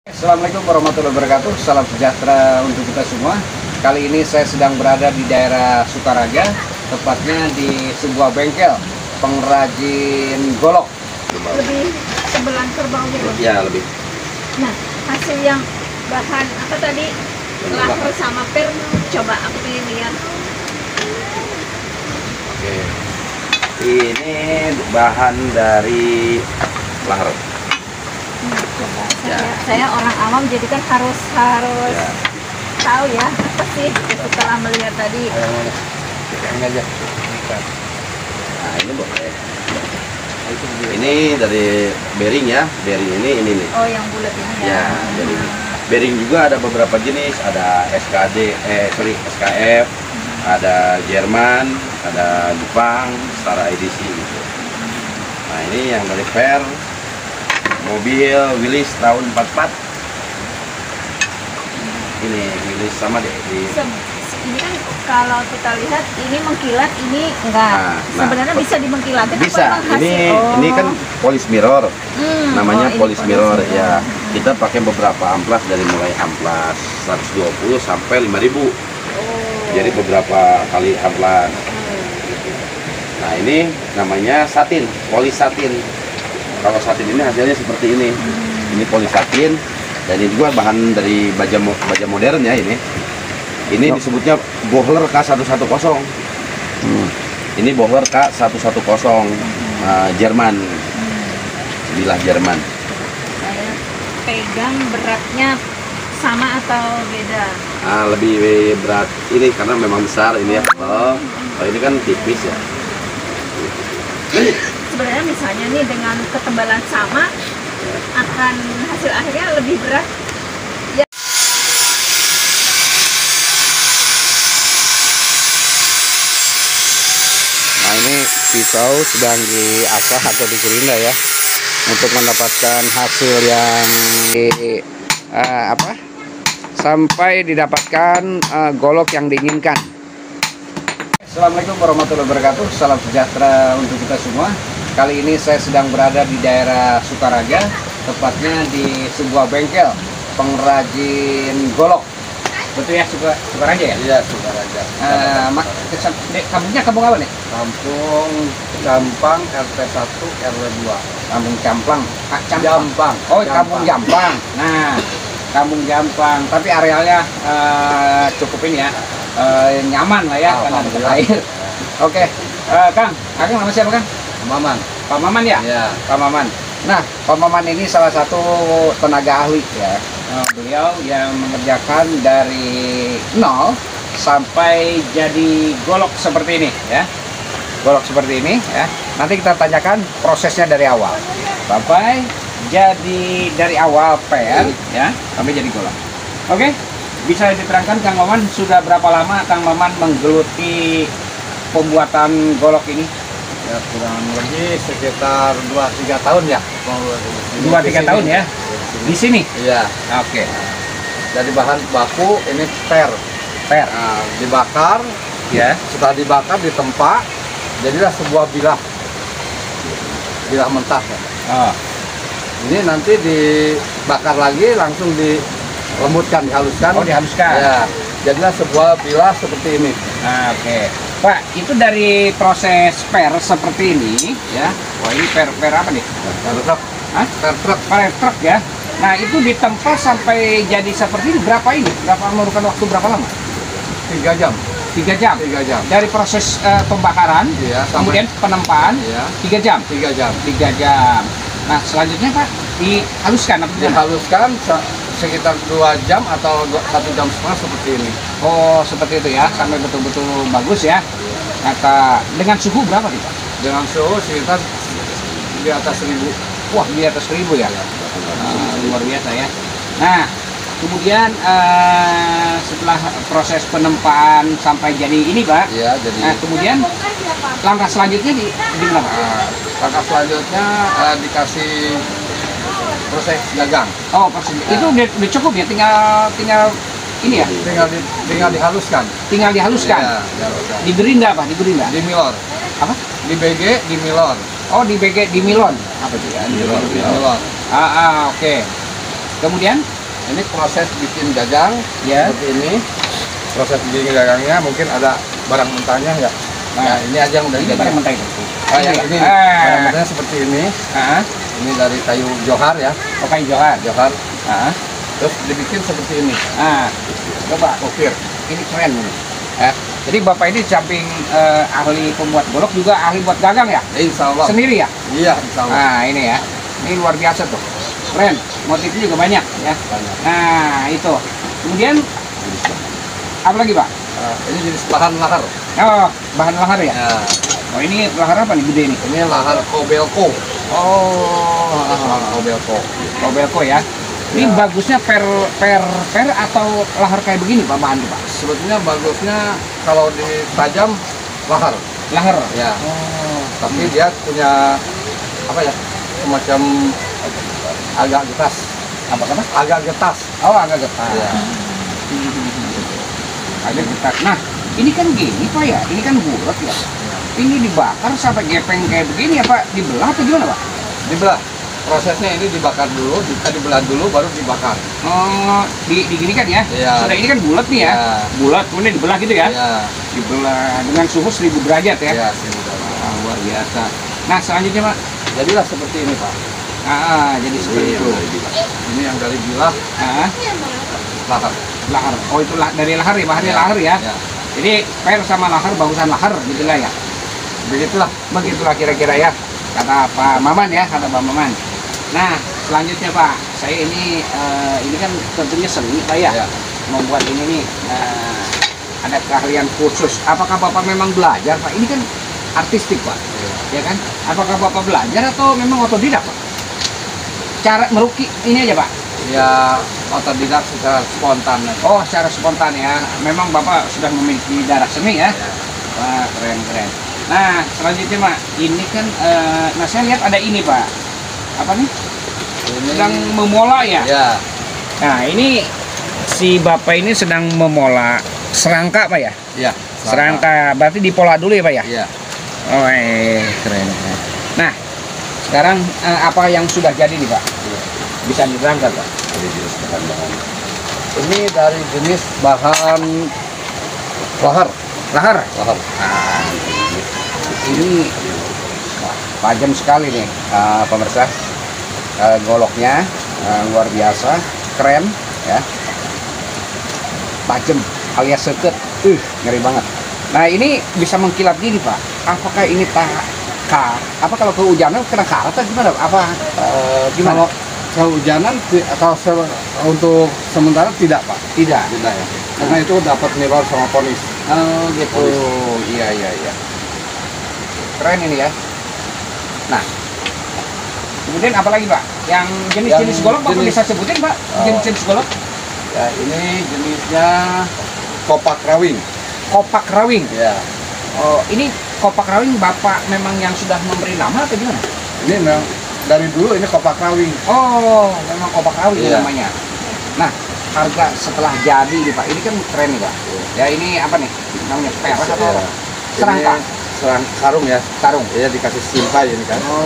Assalamualaikum warahmatullahi wabarakatuh. Salam sejahtera untuk kita semua. Kali ini saya sedang berada di daerah Sukaraja, tepatnya di sebuah bengkel pengrajin golok. Lebih sebelah kerbau gitu. Ya, lebih. Nah, hasil yang bahan apa tadi? Lahar sama per, coba aku pengen lihat. Oke. Ini bahan dari lahar. Coba Ya. saya orang awam jadi kan harus Ya. tahu ya apa sih setelah melihat tadi. Ini aja. Nah, ini boleh. Ini dari bearing ya. Bearing ini nih. Oh, yang bulat ini ya. Ya, bearing. Bearing juga ada beberapa jenis, ada SKF, ada Jerman, ada Jepang, setara edisi gitu. Nah, ini yang dari Per, mobil Willys tahun 44. Ini Willys sama deh di. Ini kan kalau kita lihat ini mengkilat, ini enggak. Sebenarnya bisa dimengkilatin. Bisa. Ini kan polish mirror. Namanya ini polish mirror ya. Kita pakai beberapa amplas dari mulai amplas 120 sampai 5.000. Jadi beberapa kali amplas. Nah, ini namanya satin, polish satin. Kalau satin ini hasilnya seperti ini. Ini polish satin dan ini juga bahan dari baja modern ya ini. Ini disebutnya Bohler K110. Ini Bohler K110 Jerman. Bilah Jerman. Saya pegang beratnya sama atau beda? Lebih berat ini karena memang besar ini ya. Kalau ini kan tipis ya. Sebenarnya misalnya nih dengan ketebalan sama akan hasil akhirnya lebih berat. Nah, ini pisau sedang diasah atau digerinda ya untuk mendapatkan hasil yang sampai didapatkan golok yang diinginkan. Assalamualaikum warahmatullahi wabarakatuh. Salam sejahtera untuk kita semua. Kali ini saya sedang berada di daerah Sukaraja, tepatnya di sebuah bengkel pengrajin golok. Betul ya, Sukaraja ya? Iya, Sukaraja. Kampungnya kampung apa nih? Kampung Jampang, RT 1, RW 2. Kampung Jampang. Jampang. Oh, Kampung Jampang. Nah, Kampung Jampang. Tapi arealnya cukup ini ya, nyaman lah ya, karena ada air. Oke, Kang nama siapa Kang? Maman. Pak Maman ya? Iya. Pak Maman. Nah, Pak Maman ini salah satu tenaga ahli ya. Beliau yang mengerjakan dari nol sampai jadi golok seperti ini ya. Golok seperti ini ya. Nanti kita tanyakan prosesnya dari awal sampai jadi dari awal per ya sampai jadi golok. Oke, bisa diterangkan Kang Maman sudah berapa lama Kang Maman menggeluti pembuatan golok ini? Ya, kurang lebih sekitar 2-3 tahun ya. 2-3 tahun ya. Di sini? Iya. Oke. Dari bahan baku ini per. Nah, dibakar Ya. setelah dibakar ditempa jadilah sebuah bilah mentah ya. Oh. Ini nanti dibakar lagi langsung dilembutkan, dihaluskan. Oh, dihaluskan. Ya, jadilah sebuah bilah seperti ini. Nah, oke. Pak, itu dari proses per seperti ini ya. Wah, ini per apa nih? Per truk. Hah? Per truk ya. Nah, itu ditempa sampai jadi seperti ini berapa ini? Memerlukan waktu berapa lama? 3 jam. 3 jam. 3 jam. Dari proses pembakaran, Iya, kemudian penempaan, Iya. 3 jam. 3 jam. 3 jam. Nah, selanjutnya Pak, dihaluskan apa gimana? Dihaluskan sekitar 2 jam atau 1 jam setengah seperti ini. Oh, seperti itu ya, sampai betul-betul bagus ya. Nah, dengan suhu berapa nih Pak? Dengan suhu sekitar di atas 1000. Wah, di atas 1000 ya. Luar biasa ya. Nah, kemudian setelah proses penempaan sampai jadi ini Pak. Iya, jadi. Nah, kemudian langkah selanjutnya di mana Pak? Langkah selanjutnya dikasih proses gagang. Oh, proses itu udah cukup ya, tinggal ini ya. Tinggal dihaluskan. Tinggal dihaluskan. Iya, dihaluskan. Digerinda Pak, digerinda. Di milor. Apa? Di BG, di milor. Oh, di BG di Milon. Apa itu ya? Milor. Oke. Kemudian Ini proses bikin gagang Ya. seperti ini. Proses bikin gagangnya mungkin ada barang mentahnya ya. Nah, ini aja yang udah Ini jadi. barang mentah itu. Oh, yang ini Ah. barang mentahnya seperti ini. Ah, Ini dari kayu johar ya, oke Johan. johar. Ah, Terus dibikin seperti ini. ah, coba. Ukir. Ini keren ini. Jadi bapak ini samping ahli pembuat golok juga ahli buat gagang ya? Insya Allah. Sendiri ya? Iya, insya Allah. Nah ini ya, ini luar biasa tuh, keren. Motifnya juga banyak ya. Banyak. Nah itu. Kemudian apa lagi pak? Ini jenis bahan lahar. Oh bahan lahar ya? Ya, Oh ini lahar apa nih gede nih? ini lahar kobelko. Oh Lahar kobelko. Kobelko ya. Ini Ya. bagusnya per atau lahar kayak begini pak bahan tuh pak? Sebetulnya bagusnya kalau ditajam lahar. Lahar. Ya. Oh. Tapi dia punya apa ya? Semacam agak getas. Apa apa? Agak getas. Oh agak getar. Ya. Agak getar. Nah ini kan gini pak ya, ini kan bulat ya. Ini dibakar sampai gepeng kayak begini ya pak? Dibelah atau gimana pak? Dibelah. Prosesnya ini dibakar dulu, dibelah dulu baru dibakar. Oh, diginikan ya? Iya. Sudah ini kan bulat nih ya? Iya. Bulat, kemudian dibelah gitu ya? Ya. Dibelah dengan suhu 1000 derajat ya? Ya, sudah. Ah, luar biasa. Nah, selanjutnya Pak. Jadilah seperti ini, Pak. Jadi seperti itu. Ini yang dari bilah Ah, lahar. lahar. Oh, itu dari lahar ya, bahannya Ya. lahar ya? Ya. Jadi, per sama lahar, bagusan lahar gitu lah ya? Begitulah. Begitulah kira-kira ya. Kata Pak Maman ya, kata Pak Maman. Nah, selanjutnya Pak, saya ini kan tentunya seni Pak ya, Ya. membuat ini nih ada keahlian khusus. Apakah Bapak memang belajar Pak? Ini kan artistik Pak, ya kan? Apakah Bapak belajar atau memang otodidak Pak? Cara merukik ini aja Pak? Ya, otodidak secara spontan. Oh, secara spontan ya. Memang Bapak sudah memiliki darah seni ya? Ya. Wah, keren-keren. Nah, selanjutnya Pak, ini kan, nah saya lihat ada ini Pak. Apa nih? Ini Sedang memola ya? ya, Nah ini si bapak ini sedang memola serangka pak ya? ya. Serangka berarti dipola dulu ya pak ya? Ya. Oh keren. Nah sekarang apa yang sudah jadi nih pak? Bisa diterangkan pak? Ini dari jenis bahan lahar. Lahar. Lahar. Nah, ini wah, tajam sekali nih pemirsa. Goloknya luar biasa, keren ya. Tajam alias seket. Ngeri banget. Nah, ini bisa mengkilap gini, Pak. Apakah ini apa kalau kehujanan kena karat atau gimana? Apa gimana? Kalau kehujanan, untuk sementara tidak, Pak. Tidak. Tidak ya. Karena itu dapat nilai sama polis. Oh, gitu. Iya. Keren ini ya. Nah, kemudian apa lagi Pak? Yang jenis-jenis golok Bapak bisa sebutin Pak? Jenis-jenis golok? Ya, ini jenisnya kopak rawing. Kopak rawing. Ya. Oh, ini kopak rawing Bapak memang yang sudah memberi nama atau gimana? Ini memang dari dulu ini kopak rawing. Oh, memang kopak rawing Iya. namanya. Nah, harga setelah jadi nih Pak, ini kan keren nih Pak. Ya ini apa nih? Namanya perak atau apa? Serangka? Serang sarung ya. Sarung. Ya dikasih simpai ini kan. Oh,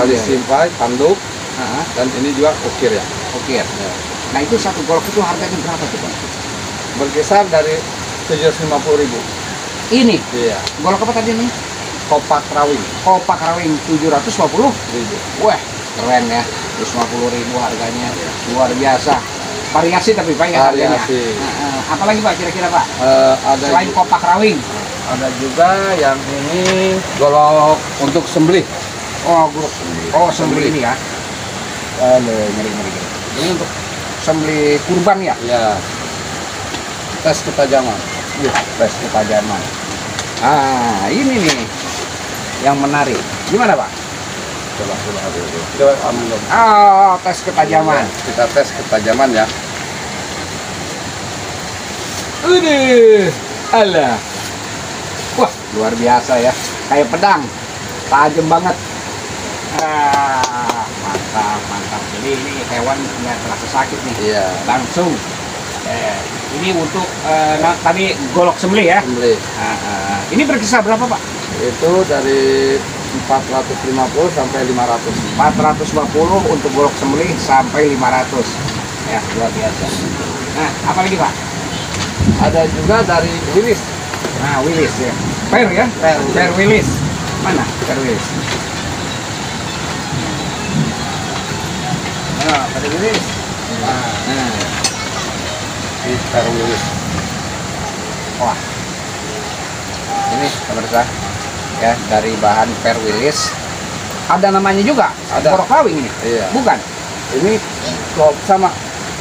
Kali iya. simpai, tanduk, Ah, dan ini juga ukir ya. oke. Nah itu satu golok itu harganya berapa tuh Pak? Berkisar dari 750.000. Ini Iya. golok apa tadi nih? Kopak rawing. Kopak rawing 750. 1.000. Wah, keren ya. 150.000 harganya. Luar biasa. Variasi tapi Pak ya harganya. Variasi. Apalagi Pak kira-kira Pak? Ada Selain kopak rawing. ada juga yang ini golok untuk sembelih. Oh, golok. Oh, sembelih ini ya. Ngeri. Ini untuk sembelih kurban ya? Ya. Tes ketajaman. Tes ketajaman. Ini nih yang menarik. Gimana Pak? Coba ambil. Tes ketajaman. Kita tes ketajaman ya. Alah. Wah, luar biasa ya. Kayak pedang. Tajam banget. Mantap. Jadi ini hewan nggak terasa sakit nih. Iya. Langsung. Ini untuk tadi golok sembelih ya. Sembelih. Ini berkisar berapa Pak? Itu dari 450 sampai 500. 450 untuk golok sembelih sampai 500. Ya, luar biasa. Nah, apa lagi Pak? Ada juga dari Willis. Nah, Willis ya. Per ya? Per Willis. Mana Per Willis? Nah, dari Willis. Nah, ini per Willis. Wah. Ini pemirsa ya, dari bahan Per Willis. Ada namanya juga? Ada. Golok rawing ini? Iya. Bukan? Ini Sama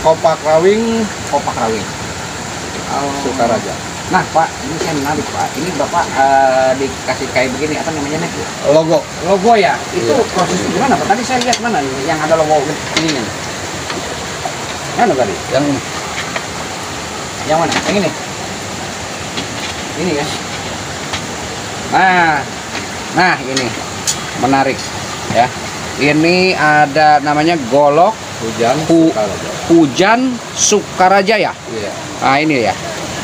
kopak rawing kopak rawing. Sukaraja. Nah Pak, ini saya menarik Pak. Ini Bapak dikasih kayak begini, apa namanya nih? Logo. Logo ya? Itu Iya. prosesnya gimana Pak? Tadi saya lihat mana nih, yang ada logo ini nih. Mana tadi? Yang ini. Yang mana? Yang ini? Ini kan? Nah ini menarik ya. Ini ada namanya golok Hujan Sukaraja ya. Iya. Nah ini ya,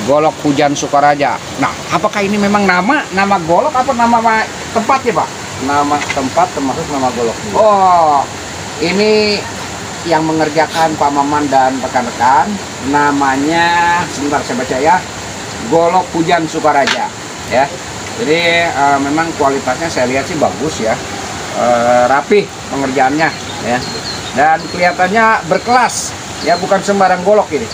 golok Hujan Sukaraja. Nah, apakah ini memang nama golok apa nama tempatnya Pak? Nama tempat termasuk nama golok. Oh, ini yang mengerjakan Pak Maman dan rekan-rekan. Namanya, sebentar saya baca ya, golok Hujan Sukaraja ya. Jadi memang kualitasnya saya lihat sih bagus ya, rapih pengerjaannya ya, dan kelihatannya berkelas ya, bukan sembarang golok ini,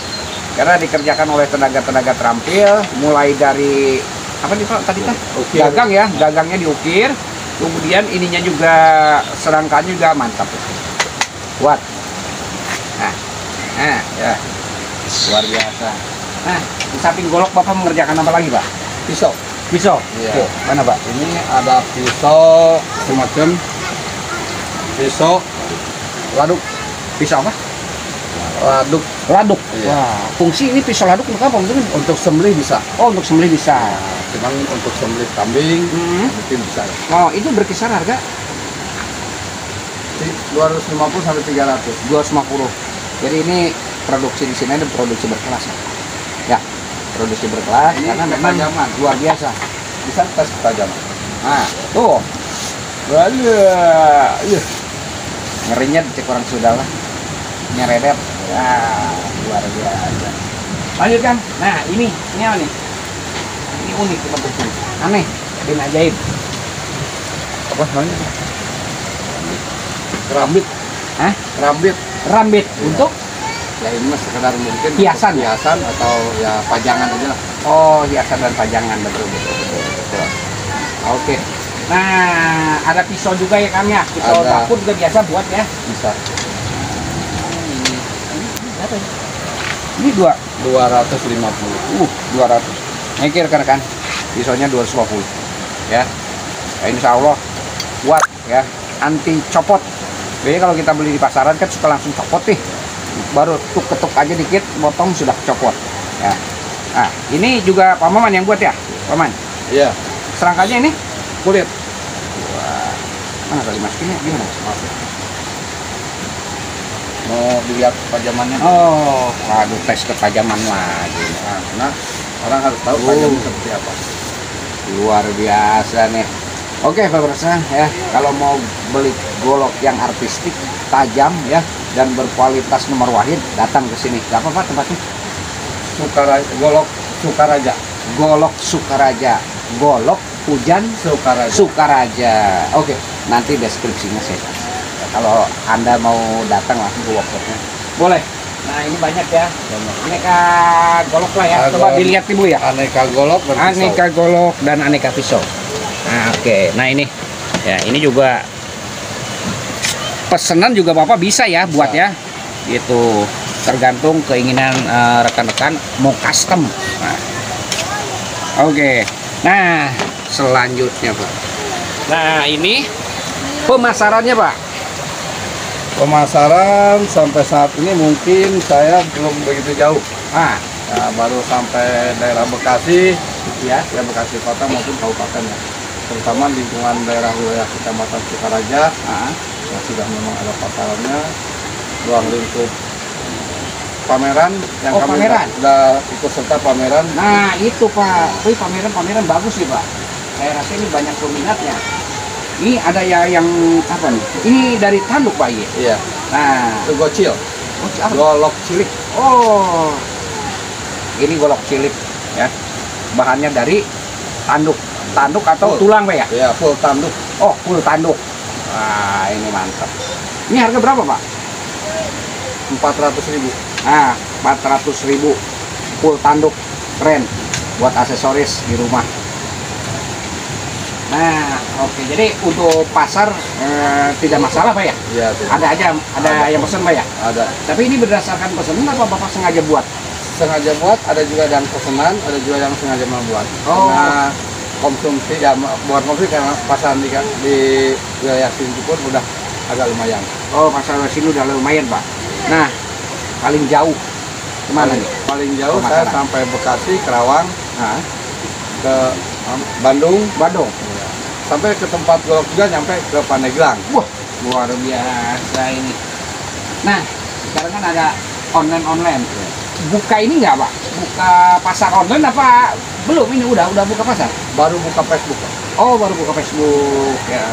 karena dikerjakan oleh tenaga-tenaga terampil, mulai dari apa nih Pak tadi kan? Gagang ya, gagangnya diukir, kemudian ininya juga, serangkanya juga mantap, kuat. Nah ya, luar biasa. Nah, di samping golok Bapak mengerjakan apa lagi Pak? Pisau. Pisau. Iya. Oke, mana Pak? Ini ada pisau semacam pisau laduk. Pisau apa? Laduk Laduk. Iya. Wah, fungsi ini pisau laduk untuk apa? untuk sembelih bisa. Oh, untuk sembelih bisa. Cuman untuk sembelih kambing mungkin bisa. Oh, itu berkisar harga 250 sampai 300. 250. Jadi ini produksi di sini ada produksi berkelas. Ya, produksi berkelas Ini karena memang ketajaman. luar biasa. Bisa tes ketajaman. Nah, tuh. Waduh. Ngerinya cek orang sudah lah. Nyeredet. Ya, luar biasa. Lanjutkan. Nah, ini apa nih? Ini unik bentuknya. Aneh dan ajaib. Apa namanya? Kerambit. Hah? Kerambit. Rambit untuk Ya ini mah sekedar mungkin Hiasan. hiasan atau ya pajangan aja lah. oh, hiasan dan pajangan, betul. Oke. Nah, ada pisau juga ya Kang ya. Pisau Ada. dapur juga biasa buat ya. Bisa. Berapa ya? Ini 250. 200. Mikir kan? Pisaunya 250. Ya. Ya, insya Allah kuat ya, anti copot. Jadi kalau kita beli di pasaran kan suka langsung copot nih. Baru ketuk aja dikit, potong sudah copot. Ya. Nah, ini juga Pak Maman yang buat ya, Paman. Iya. Serangkanya ini Kulit. mana tadi masukinnya gimana? Maaf ya. Mau dilihat pajamannya. Oh, waduh, tes ketajaman lagi. Nah, karena orang harus tahu Oh. pajaman seperti apa. Luar biasa nih. Oke, pemirsa ya, kalau mau beli golok yang artistik, tajam ya, dan berkualitas nomor wahid, datang ke sini. Gak apa-apa tempatnya. Golok Sukaraja. Golok Sukaraja. Golok Hujan Sukaraja. Sukaraja. Oke, nanti deskripsinya saya kasih. Ya, kalau Anda mau datang langsung ke workshopnya, boleh. Nah, ini banyak ya. Aneka golok lah ya. Ada Coba dilihat Ibu ya. Aneka golok dan pisau. Aneka golok dan aneka pisau. Nah, oke. Nah, ini ya, ini juga pesanan juga Bapak bisa ya buat ya. Itu tergantung keinginan rekan-rekan mau custom. Nah. Oke. Nah, selanjutnya Pak. Nah, ini pemasarannya Pak. Pemasaran sampai saat ini mungkin saya belum begitu jauh. Ah, Ya, baru sampai daerah Bekasi, ya. ya Bekasi Kota maupun Kabupaten ya. Terutama lingkungan daerah wilayah Kecamatan Sukaraja Ah, yang sudah memang ada pasarannya. Ruang lingkup pameran yang Oh, kami pameran. sudah ikut serta pameran. nah, itu Pak. Wih, pameran bagus nih Pak. Saya rasa ini banyak peminatnya. Ini ada ya yang apa nih? Ini dari tanduk Pak ya. Iya, Nah, itu gocil. Oh, apa? Golok cilik. Oh, ini golok cilik ya. Bahannya dari tanduk, tanduk atau Full. tulang Pak ya? Ya, full tanduk. Oh, full tanduk. Wah, ini mantap. Ini harga berapa Pak? 400.000. Nah, 400.000 full tanduk, keren buat aksesoris di rumah. Nah, oke. Jadi untuk pasar tidak masalah Pak ya? Iya, Ada aja, ada yang pesan Pak ya? ada. Tapi ini berdasarkan pesanan apa Bapak sengaja buat? Sengaja buat, ada juga yang pesanan, ada juga yang sengaja membuat. Oh. Karena konsumsi ya, buat konsumsi karena pasaran di wilayah sini pun udah agak lumayan. Oh, pasar sini udah lumayan Pak. Nah, paling jauh kemana nih? Paling jauh Pemasaran. saya sampai Bekasi, Kerawang, Nah, ke Bandung, Bandung. sampai ke tempat golok juga nyampe ke Pandeglang. Wah, luar biasa ini. Nah, sekarang kan ada online. Buka ini nggak Pak? Buka pasar online apa belum? Ini udah buka pasar? Baru buka Facebook. Oh, baru buka Facebook ya.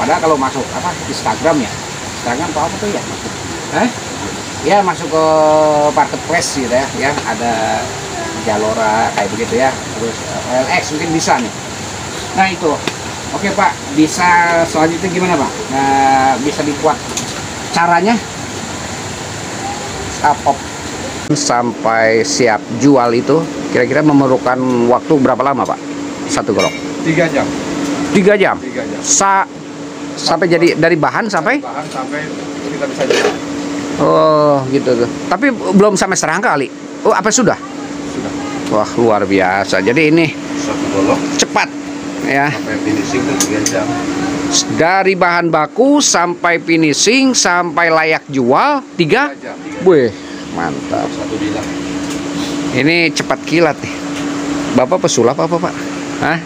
Padahal kalau masuk apa Instagram ya? Instagram apa tuh ya? Ya masuk ke marketplace gitu ya. Ya ada Jalora kayak begitu ya. Terus OLX mungkin bisa nih. Nah itu. Oke Pak, bisa selanjutnya gimana Pak? Nah, bisa dibuat caranya? Apa sampai siap jual itu kira-kira memerlukan waktu berapa lama Pak? Satu golok? 3 jam. 3 jam? 3 jam. Sampai jadi dari bahan sampai? Bahan sampai kita bisa jual. Oh gitu tuh. Tapi belum sampai serangka kali. Oh apa sudah? Sudah. Wah luar biasa. Jadi ini Satu golok cepat ya. sampai finishing itu 3 jam. Dari bahan baku sampai finishing sampai layak jual 3 jam. Wih mantap. Satu bilang. Ini cepat kilat nih. Bapak pesulap apa Pak? Hah?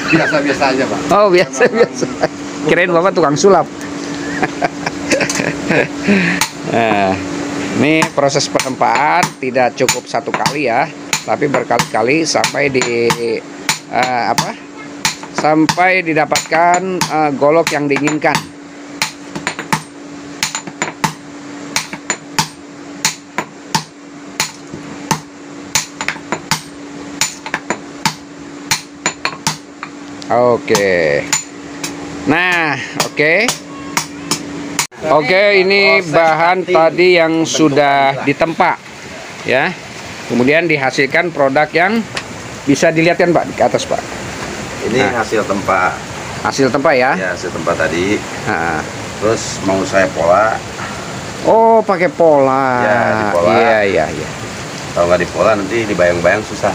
Biasa-biasa aja, Pak. Oh biasa. Kirain Bapak tukang sulap. Nah, ini proses penempaan tidak cukup satu kali ya, tapi berkali-kali sampai sampai didapatkan golok yang diinginkan. Oke. Nah, oke. Oke, ini bahan tadi yang sudah ditempa ya. Kemudian dihasilkan produk yang bisa dilihat kan Pak di atas Pak. Ini hasil tempa. Hasil tempa ya. Ya, hasil tempa tadi. Nah. Terus mau saya pola. Oh, pakai pola. Ya, dipola. Iya. Kalau nggak dipola nanti dibayang-bayang susah.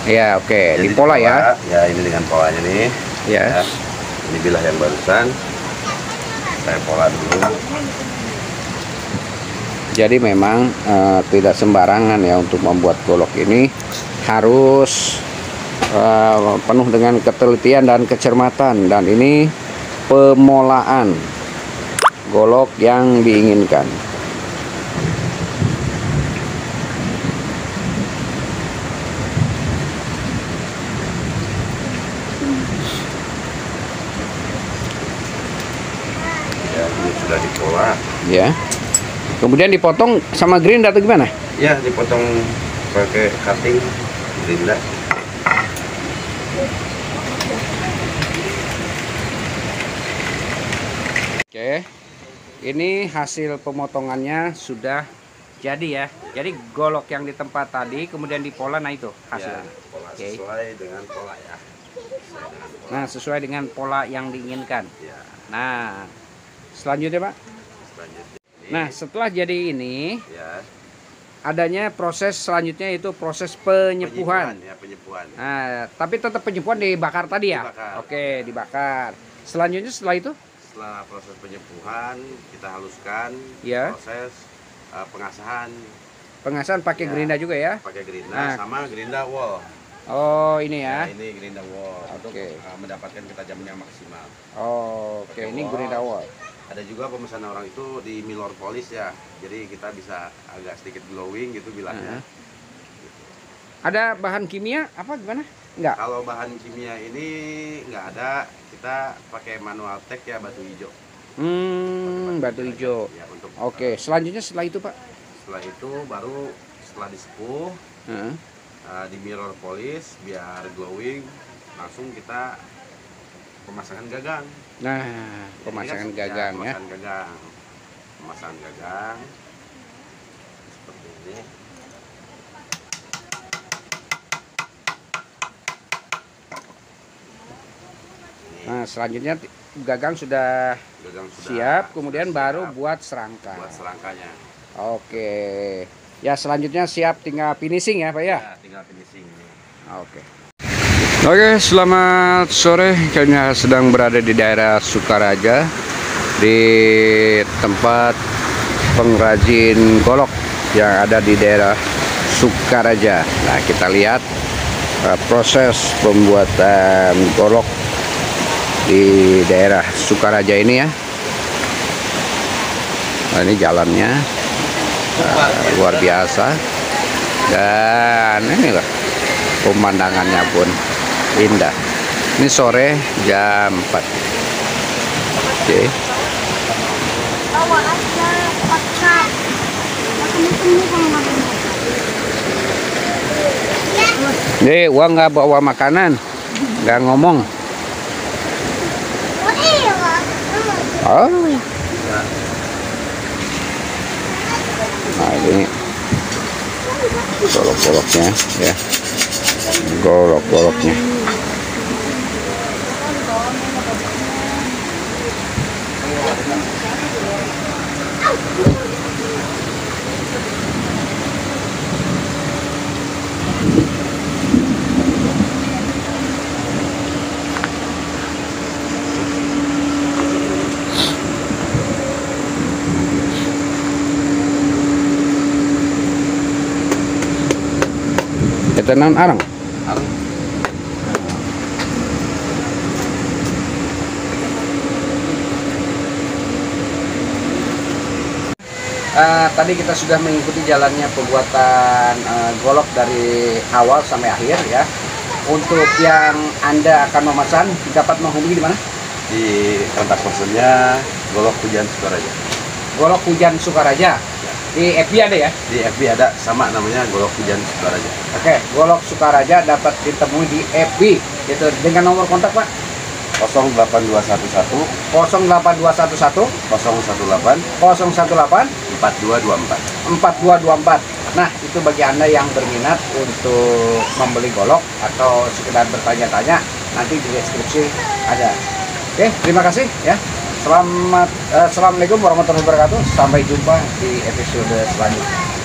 Ya, oke. Jadi Dipola ya. Ya, ini dengan polanya nih. Ya. Ini bilah yang barusan. Saya pola dulu. Jadi memang tidak sembarangan ya untuk membuat golok ini, harus penuh dengan ketelitian dan kecermatan, dan ini pemolaan golok yang diinginkan. Ya, ini sudah dipola. Ya. Kemudian dipotong sama gerinda atau gimana? Ya, dipotong pakai cutting gerinda. Oke. Ini hasil pemotongannya sudah jadi ya. Jadi golok yang di tempat tadi kemudian dipola, nah itu hasilnya. Ya, pola Oke. sesuai dengan pola ya. Nah, sesuai dengan pola yang diinginkan. Ya, Nah, selanjutnya Pak. selanjutnya. Nah, setelah jadi ini, Ya, adanya proses selanjutnya itu proses penyepuhan. Ya, penyepuhan. Nah, tapi tetap penyepuhan dibakar tadi ya? Dibakar. Oke, dibakar. Selanjutnya setelah itu? Setelah proses penyepuhan, kita haluskan. Ya. Proses pengasahan. Pengasahan pakai Ya. gerinda juga ya? Pakai gerinda Nah. sama gerinda wall. Oh, ini ya. Ya, ini gerinda wall untuk Oke. mendapatkan ketajaman yang maksimal. Oh, oke, Pakai ini wall. gerinda wall. Ada juga pemesanan orang itu di Milor Polish ya. Jadi kita bisa agak sedikit glowing gitu bilahnya. Ada bahan kimia apa gimana? Enggak. Kalau bahan kimia ini nggak ada, kita pakai manual tech ya, batu hijau. Batu hijau. Ya, untuk Oke, selanjutnya setelah itu Pak? setelah itu baru setelah disepuh di mirror polish biar glowing, langsung kita pemasangan gagang. Nah, pemasangan gagang ya. Pemasangan gagang seperti ini. Nah, selanjutnya gagang sudah siap, kemudian baru buat serangka. Buat serangkanya. Oke. Ya, selanjutnya siap tinggal finishing ya, Pak ya? Ya, tinggal finishing ini. Oke. Oke, selamat sore. Kayaknya sedang berada di daerah Sukaraja, di tempat pengrajin golok yang ada di daerah Sukaraja. Nah, kita lihat proses pembuatan golok di daerah Sukaraja ini ya. Nah, ini jalannya luar biasa, dan ini loh pemandangannya pun indah. Ini sore jam 4. Oke. Nih, uang nggak bawa makanan, nggak ngomong. Oh. Nah, ini golok-goloknya ya, golok-goloknya. Tenan arang. Tadi kita sudah mengikuti jalannya pembuatan golok dari awal sampai akhir ya. Untuk yang Anda akan memesan, dapat menghubungi di mana? Di kontak personnya Golok Hujan Sukaraja. Golok Hujan Sukaraja. Di FB ada ya? Di FB ada, sama namanya Golok Hujan Sukaraja. Oke, Golok Sukaraja dapat ditemui di FB. Gitu. Dengan nomor kontak, Pak? 08211 08211 018 018 4224. 4224. Nah, itu bagi Anda yang berminat untuk membeli golok atau sekedar bertanya-tanya, nanti di deskripsi ada. Oke, terima kasih ya. Assalamualaikum warahmatullahi wabarakatuh. Sampai jumpa di episode selanjutnya.